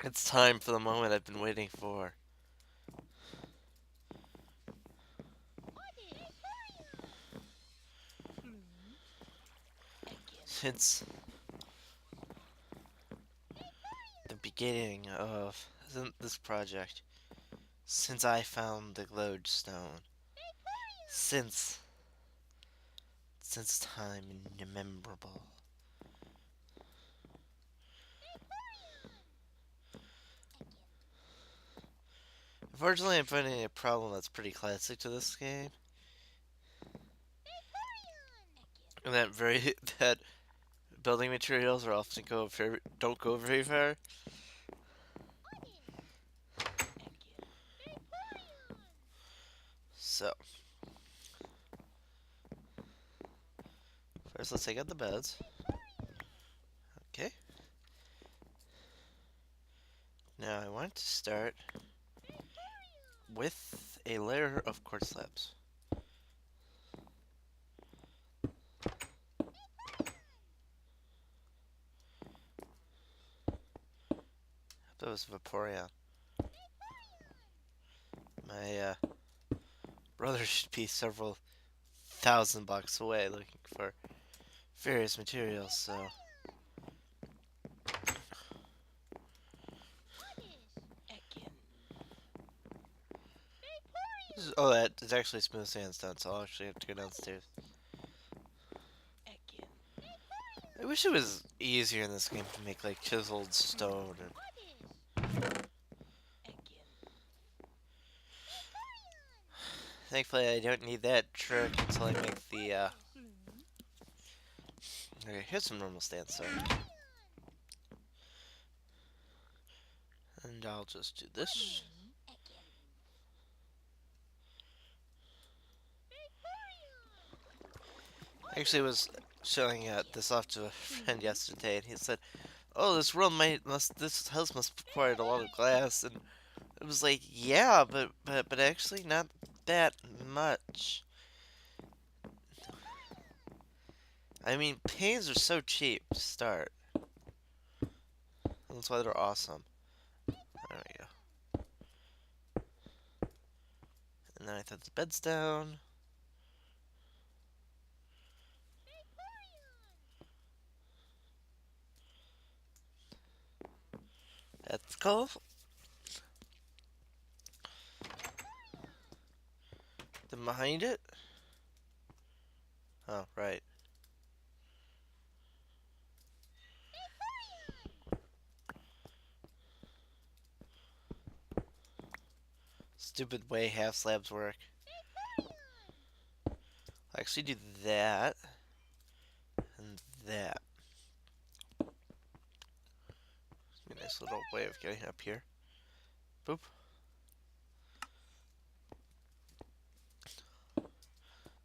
It's time for the moment I've been waiting for. Since the beginning of this project, since I found the lodestone, since time immemorable. Unfortunately, I'm finding a problem that's pretty classic to this game, and that building materials are often don't go very far. So first, let's take out the beds. Okay. Now I want to start with a layer of quartz slabs. That was Vaporeon. My brother should be several thousand blocks away looking for various materials, so. Oh, that is actually smooth sandstone, so I'll actually have to go downstairs. I wish it was easier in this game to make like chiseled stone. Thankfully, I don't need that trick until I make the. Okay, here's some normal sandstone, and I'll just do this. Actually, was showing this off to a friend yesterday, and he said, "Oh, this house must have required a lot of glass," and it was like, "Yeah, but actually not that much." I mean, panes are so cheap to start. That's why they're awesome. There we go. And then I throw the beds down. That's cool. Then behind it. Oh, right. Stupid way half slabs work. I actually do that and that. A nice little way of getting up here. Boop.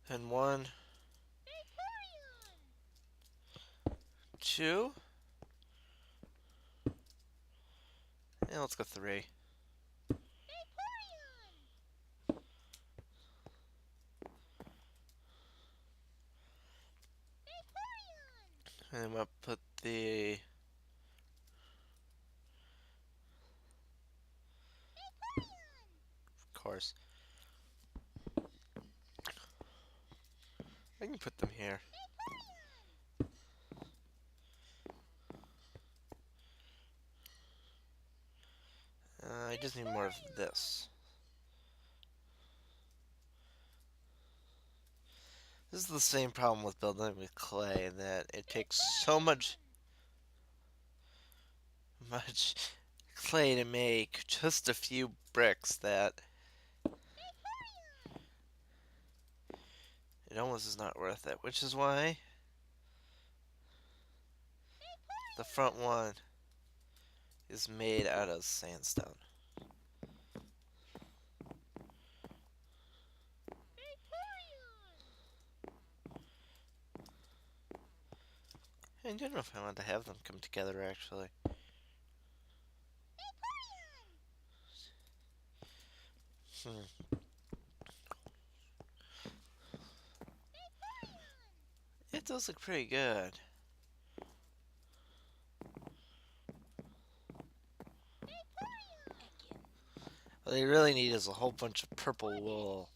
And one, two, and let's go three. And then we'll put the of course. I can put them here. I just need more of this. This is the same problem with building with clay, that it takes so much clay to make just a few bricks that it almost is not worth it. Which is why the front one is made out of sandstone. I don't know if I want to have them come together actually. Hmm. It does look pretty good. What they really need is a whole bunch of purple wool.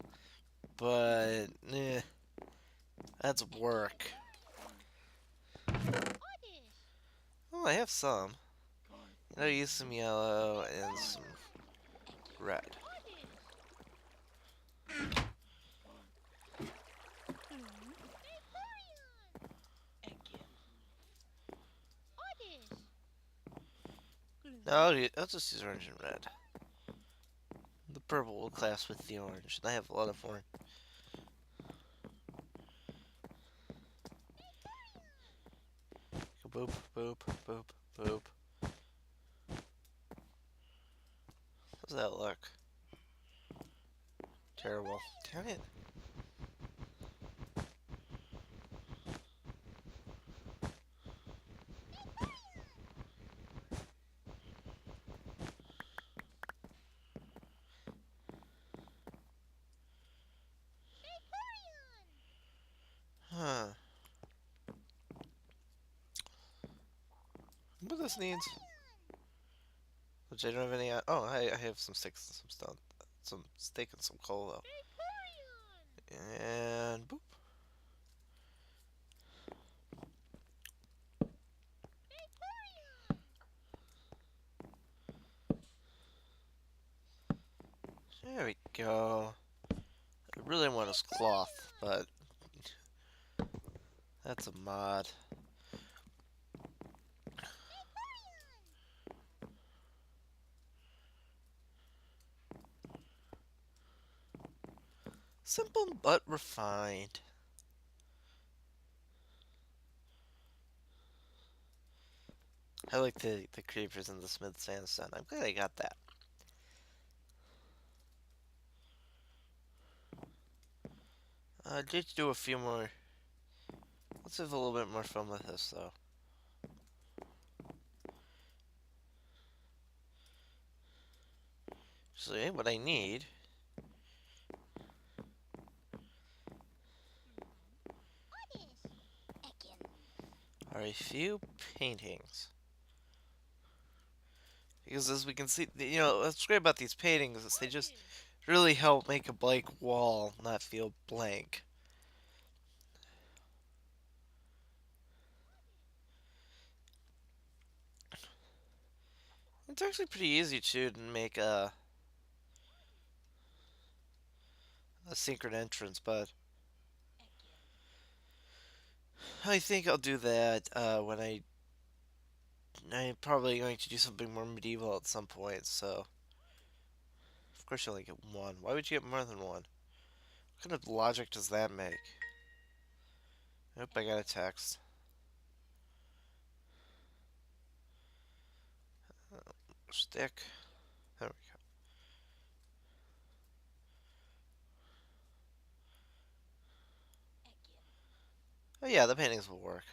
But, that's work. Oh, I have some. I use some yellow and some red. No, I'll just use orange and red. The purple will class with the orange. I have a lot of orange. Boop, boop, boop, boop. How's that look? Terrible. Damn it. Huh. What this needs? Which I don't have any. Oh, I have some sticks and some stone. Some steak and some coal, though. And boop. There we go. I really want his cloth, but that's a mod. Simple but refined. I like the creepers in the smith sandstone. I'm glad I got that. Just do a few more. Let's have a little bit more fun with this, though. So, what I need are a few paintings. Because as we can see, what's great about these paintings is they just really help make a blank wall not feel blank. It's actually pretty easy too to make a secret entrance, but I think I'll do that when I'm probably going to do something more medieval at some point. So of course you only get one. Why would you get more than one? What kind of logic does that make? Nope, I got a text. Stick. There we go. Oh yeah, the paintings will work.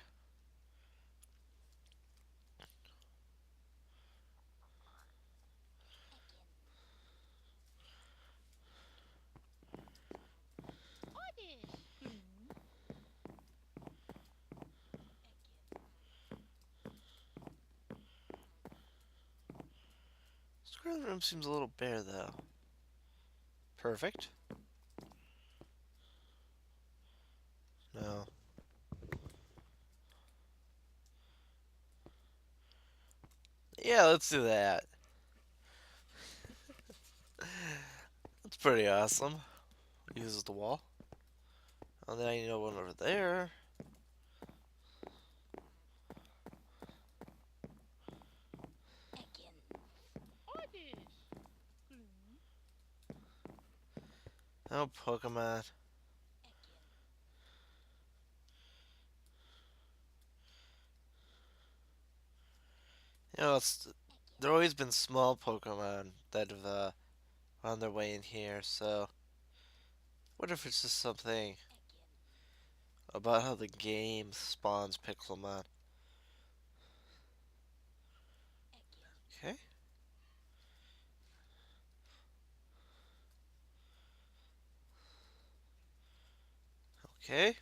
Square room seems a little bare though. Perfect. No. Yeah, let's do that. That's pretty awesome. Uses the wall. Oh, then I need one over there. Oh, Pokemon. There always been small Pokemon that have on their way in here. So, what if it's just something about how the game spawns Pixelmon? Okay. Okay.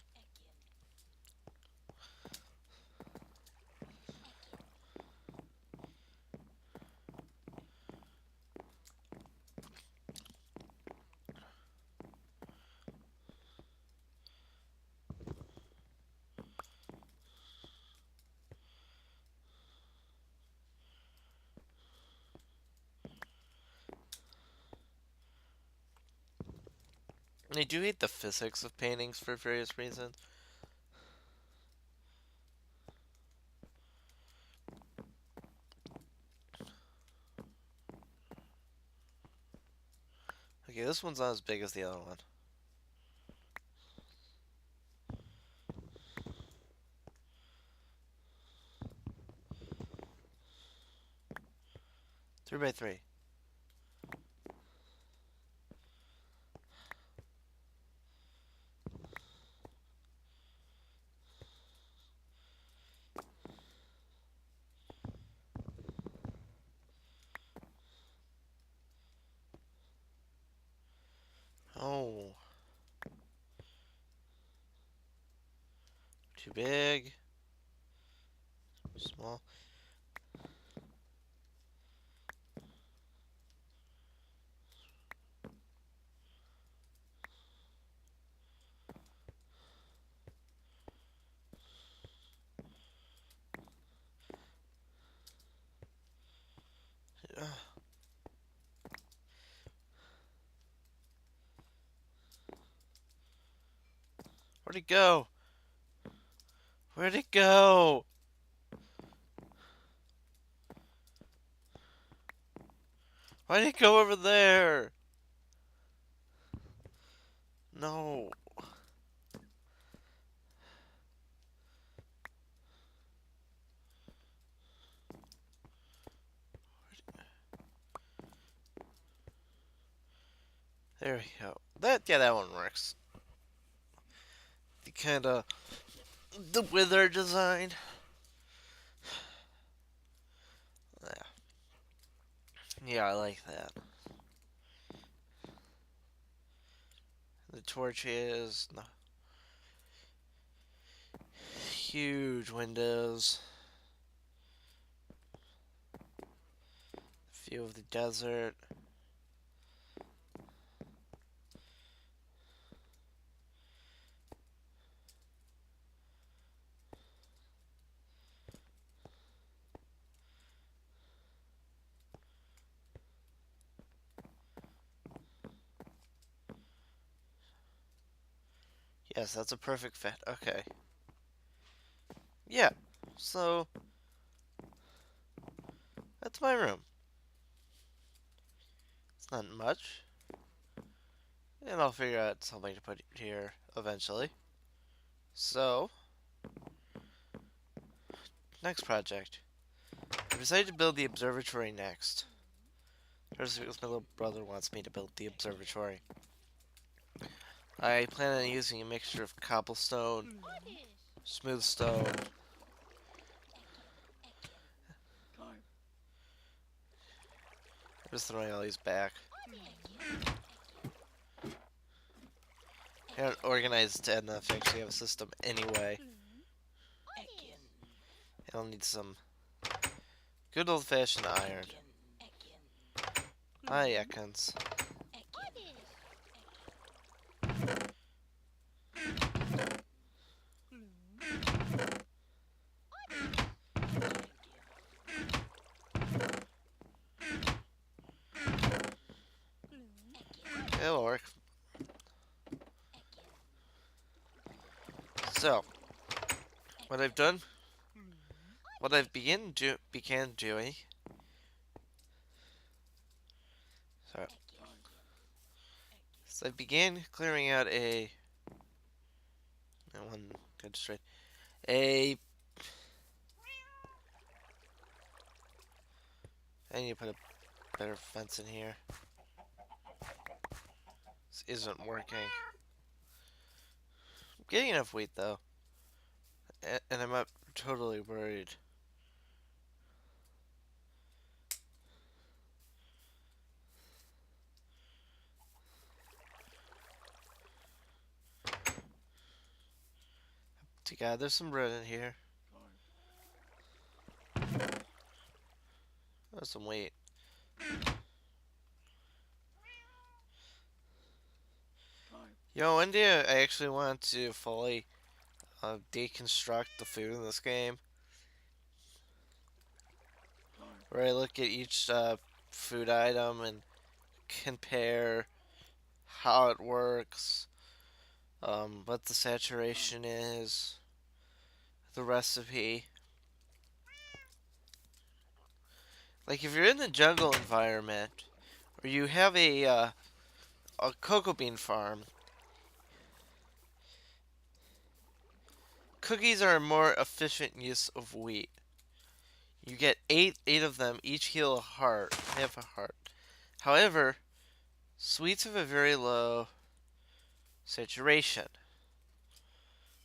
I do hate the physics of paintings for various reasons. Okay, this one's not as big as the other one. Three by three. Oh, too big. Too small. Where'd it go? Where'd it go? Why'd it go over there? No. There we go. That one works. The kind of the wither design. Yeah, yeah, I like that. The torches, no, huge windows, view of the desert. Yes, that's a perfect fit. Okay. Yeah. So that's my room. It's not much, and I'll figure out something to put here eventually. So next project. I decided to build the observatory next. First, because my little brother wants me to build the observatory. I plan on using a mixture of cobblestone, smooth stone. I'm just throwing all these back. I haven't organized enough to actually have a system anyway. I'll need some good old-fashioned iron. Hi, Ekans. It'll work. So, what I've done, what I've began doing. Sorry. So I began clearing out one good straight. A. I need to put a better fence in here. This isn't working. I'm getting enough weight though, and I'm not totally worried. To gather some bread in here. There's some weight. One day I actually want to fully deconstruct the food in this game. Where I look at each food item and compare how it works, what the saturation is, the recipe. Like if you're in the jungle environment, or you have a cocoa bean farm, cookies are a more efficient use of wheat. You get eight of them, each heal a heart, half a heart. However, sweets have a very low saturation.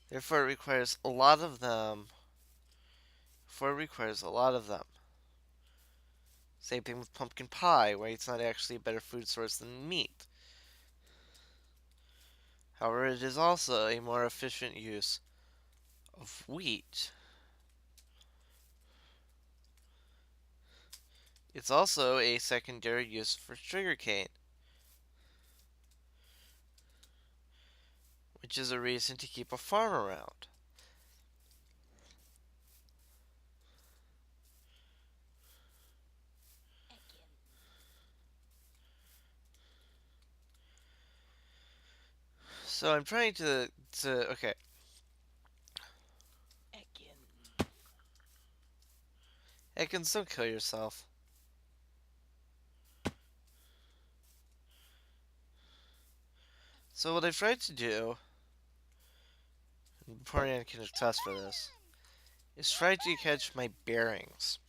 Therefore, it requires a lot of them. Therefore, it requires a lot of them. Same thing with pumpkin pie, where it's not actually a better food source than meat. However, it is also a more efficient use of wheat. It's also a secondary use for sugarcane, which is a reason to keep a farm around. So I'm trying to okay. Ekans, don't kill yourself. So what I've tried to do, and Porian can attest for this, is try to catch my bearings.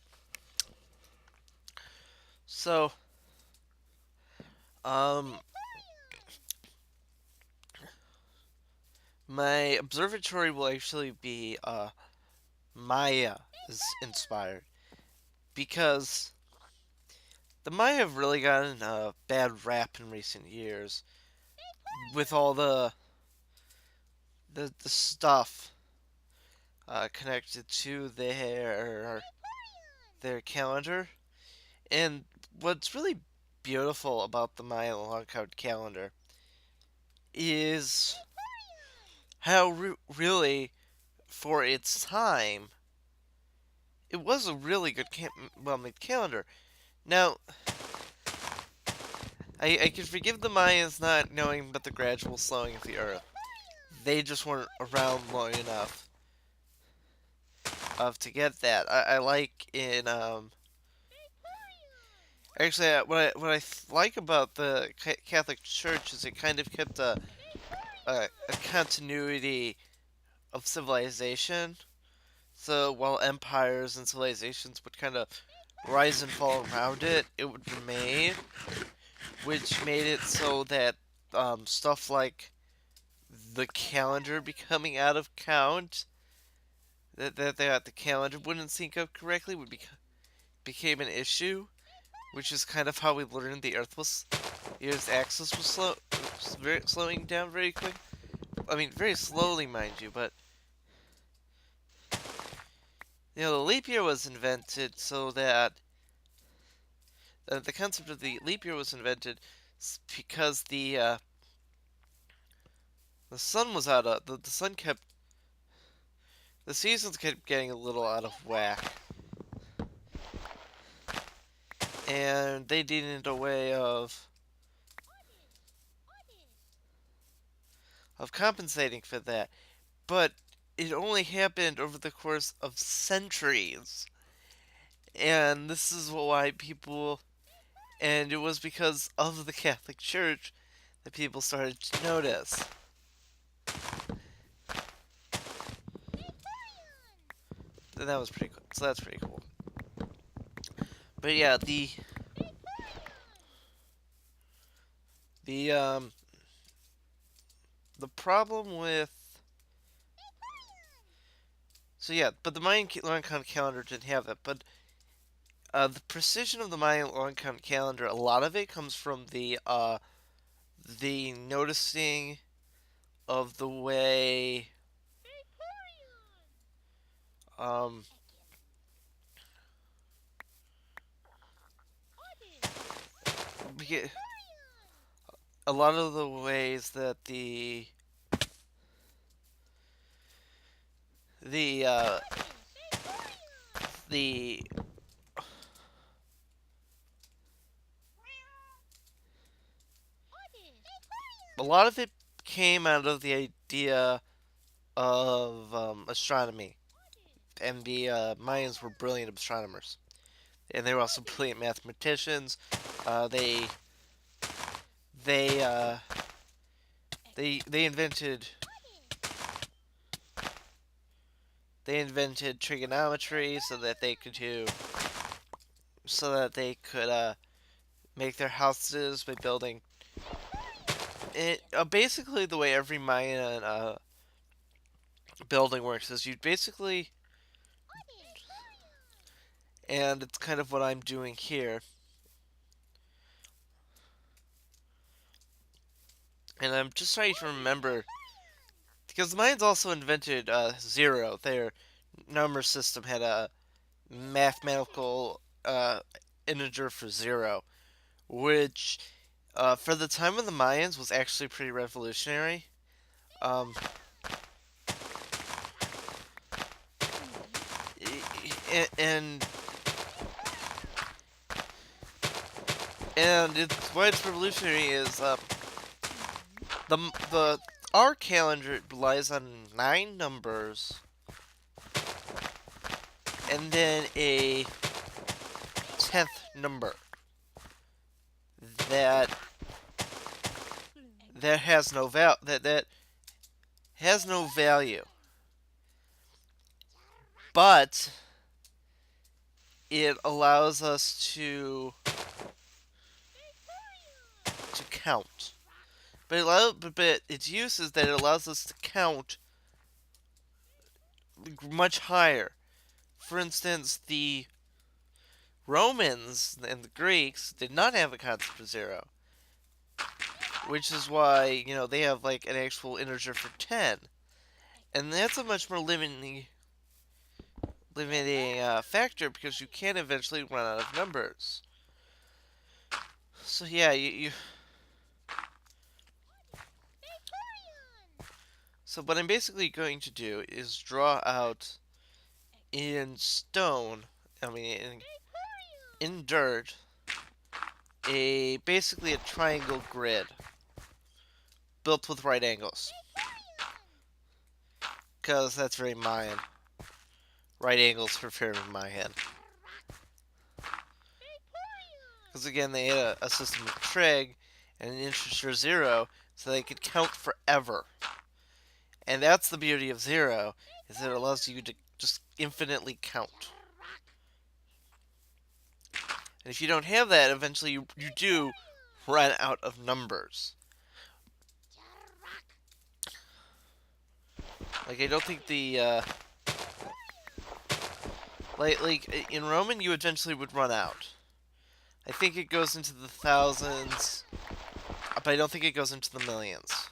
So, um, my observatory will actually be Maya is inspired because the Maya have really gotten a bad rap in recent years with all the stuff connected to their calendar. And what's really beautiful about the Maya long count calendar is how really for its time it was a really good well made calendar. Now I can forgive the Mayans not knowing about the gradual slowing of the Earth. They just weren't around long enough of to get that. I like in actually what I like about the Catholic Church is it kind of kept a continuity of civilization. So while empires and civilizations would kind of rise and fall around it, it would remain, which made it so that stuff like the calendar becoming out of count, that the calendar wouldn't sync up correctly, became an issue, which is kind of how we learned the Earth's axis was very slowing down very quick. I mean, very slowly, mind you, but the leap year was invented so that the concept of the leap year was invented because the sun was out of the sun kept the seasons kept getting a little out of whack, and they needed a way of compensating for that. But it only happened over the course of centuries, and this is why people and it was because of the Catholic Church that people started to notice. And that was pretty cool. So that's pretty cool. But yeah, the the problem with so yeah, but the Mayan long count calendar didn't have that. But the precision of the Mayan long count calendar, a lot of it comes from the noticing of the way um a lot of the ways that the uh, the a lot of it came out of the idea of astronomy, and the Mayans were brilliant astronomers, and they were also brilliant mathematicians. Uh, they they uh, they invented trigonometry so that they could make their houses by building it. Basically, the way every Mayan building works is you basically, and it's kind of what I'm doing here. And I'm just trying to remember because the Mayans also invented zero. Their number system had a mathematical integer for zero, which for the time of the Mayans was actually pretty revolutionary. Um, and why it's revolutionary is the the our calendar relies on 9 numbers and then a 10th number that that has no value, but it allows us to count. But its use is that it allows us to count much higher. For instance, the Romans and the Greeks did not have a concept of zero, which is why they have like an actual integer for 10, and that's a much more limiting factor because you can eventually run out of numbers. So yeah, you so what I'm basically going to do is draw out in stone, I mean in dirt, basically a triangle grid built with right angles, because that's very Mayan. Right angles for very Mayan. Because again, they had a system of trig and an integer zero, so they could count forever. And that's the beauty of zero, is that it allows you to just infinitely count. And if you don't have that, eventually you do run out of numbers. Like I don't think the like in Roman you eventually would run out. I think it goes into the thousands, but I don't think it goes into the millions.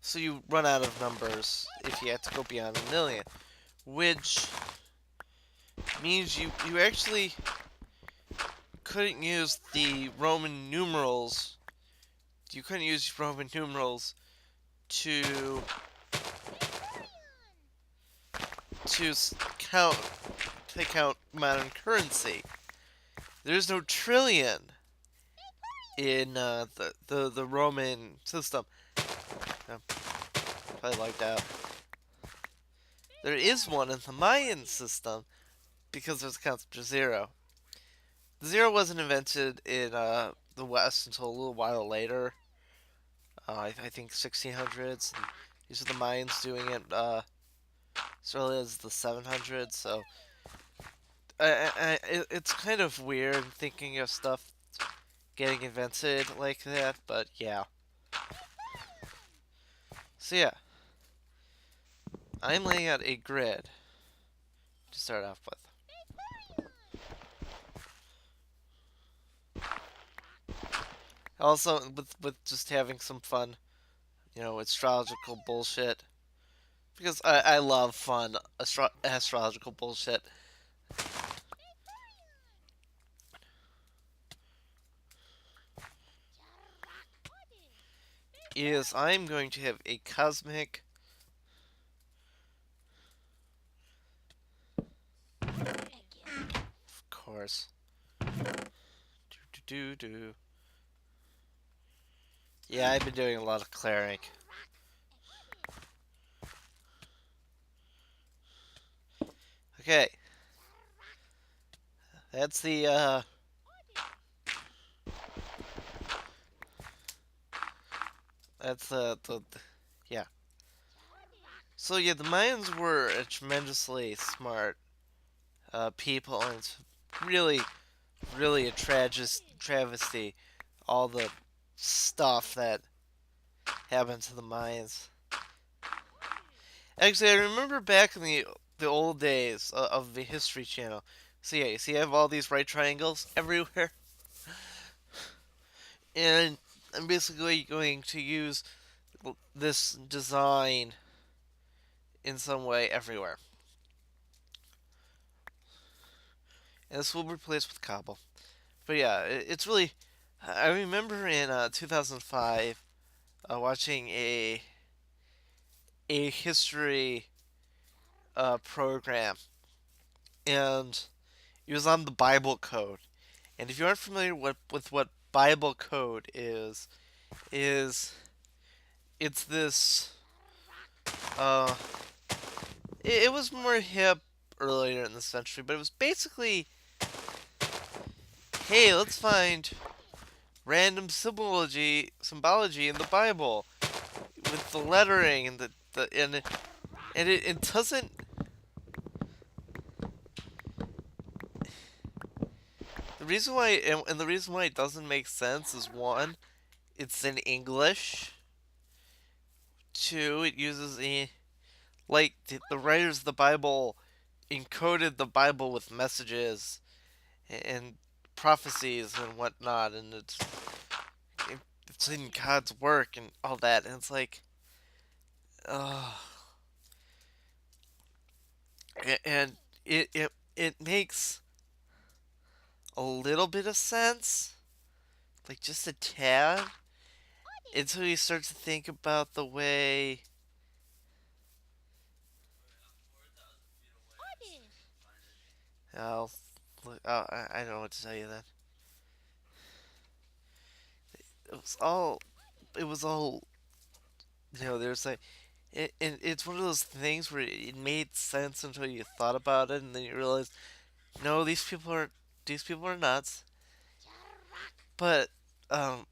So you run out of numbers if you have to go beyond a million, which means you actually couldn't use the Roman numerals. You couldn't use Roman numerals to to count modern currency. There's no trillion in the Roman system. Probably like that. There is one in the Mayan system because there's a concept of zero. The zero wasn't invented in the West until a little while later. I think 1600s. And these are the Mayans doing it as early as the 700s. So it's kind of weird thinking of stuff getting invented like that. But yeah. So yeah, I'm laying out a grid to start off with. Also, with just having some fun, astrological bullshit. Because I love fun astrological bullshit. Is I'm going to have a cosmic. Of course. Do do do do. Yeah, I've been doing a lot of clearing. Okay, that's the yeah. So yeah, the Mayans were a tremendously smart people, and it's really, really a travesty all the stuff that happened to the Mayans. Actually, I remember back in the old days of the History Channel. So yeah, you see, I have all these right triangles everywhere, and I'm basically going to use this design in some way everywhere. And this will be replaced with cobble. But yeah, it's really. I remember in 2005 watching a history program, and it was on the Bible code. And if you aren't familiar with what Bible code is it's this. Uh, it was more hip earlier in the century, but it was basically, hey, let's find random symbology in the Bible with the lettering and it doesn't. The reason why it doesn't make sense is one, it's in English. Two, it uses the writers of the Bible encoded the Bible with messages and prophecies and whatnot, and it's in God's work and all that, and it's like, uh, and it makes a little bit of sense, like just a tad, until you start to think about the way. Oh, I don't know what to tell you then. It was all, it was all, there's like, and it's one of those things where it made sense until you thought about it, and then you realize, no, these people are nuts. But um,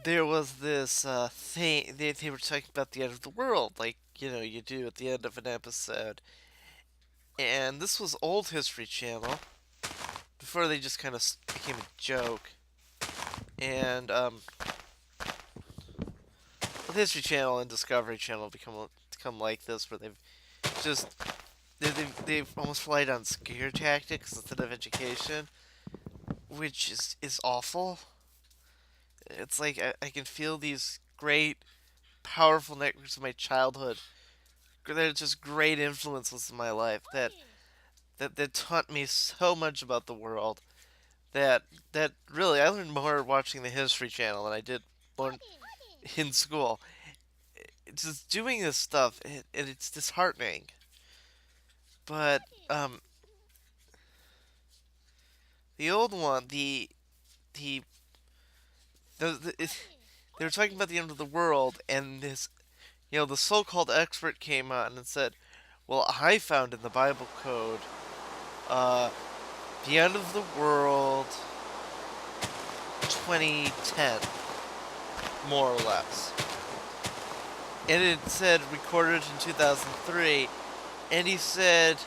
there was this thing they were talking about the end of the world, like you do at the end of an episode, and this was old History Channel before they just kind of became a joke, and the History Channel and Discovery Channel become like this, where just they've almost relied on scare tactics instead of education, which is awful. It's like I can feel these great, powerful networks of my childhood. They're just great influences in my life that taught me so much about the world. That that really I learned more watching the History Channel than I did learn in school. It's just doing this stuff, and it's disheartening. But um, the old one, the, they were talking about the end of the world, and the so-called expert came on and said, "Well, I found in the Bible code, uh, the end of the world, 2010, more or less." And it said recorded in 2003, and he said,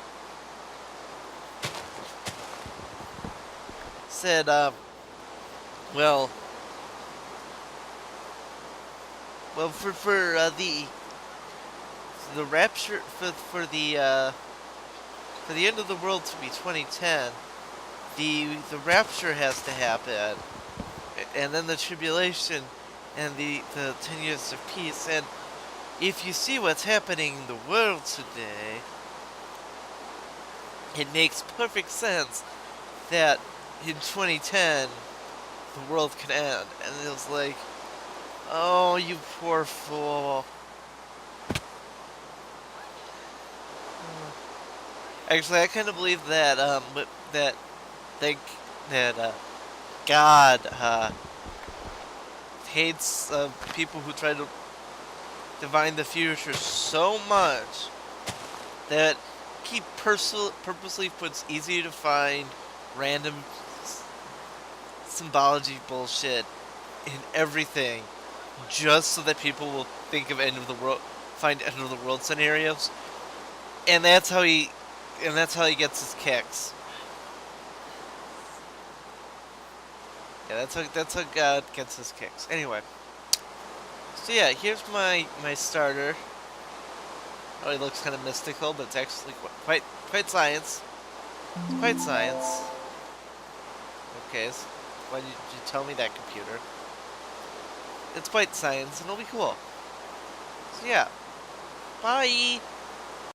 well, for the rapture for the end of the world to be 2010, the rapture has to happen, and then the tribulation, and the 10 years of peace. And if you see what's happening in the world today, it makes perfect sense that in 2010 the world could end. And it was like, oh, you poor fool. Actually, I kind of believe that that that God hates people who try to divine the future so much that he purposely puts easy to find random symbology bullshit in everything just so that people will think of find end of the world scenarios, and that's how he gets his kicks. Yeah, that's how God gets his kicks. Anyway, so yeah, here's my starter. Oh, he looks kind of mystical, but it's actually quite science. It's quite science. Okay, so why did you tell me that, computer? It's quite science, and it'll be cool. So yeah, bye.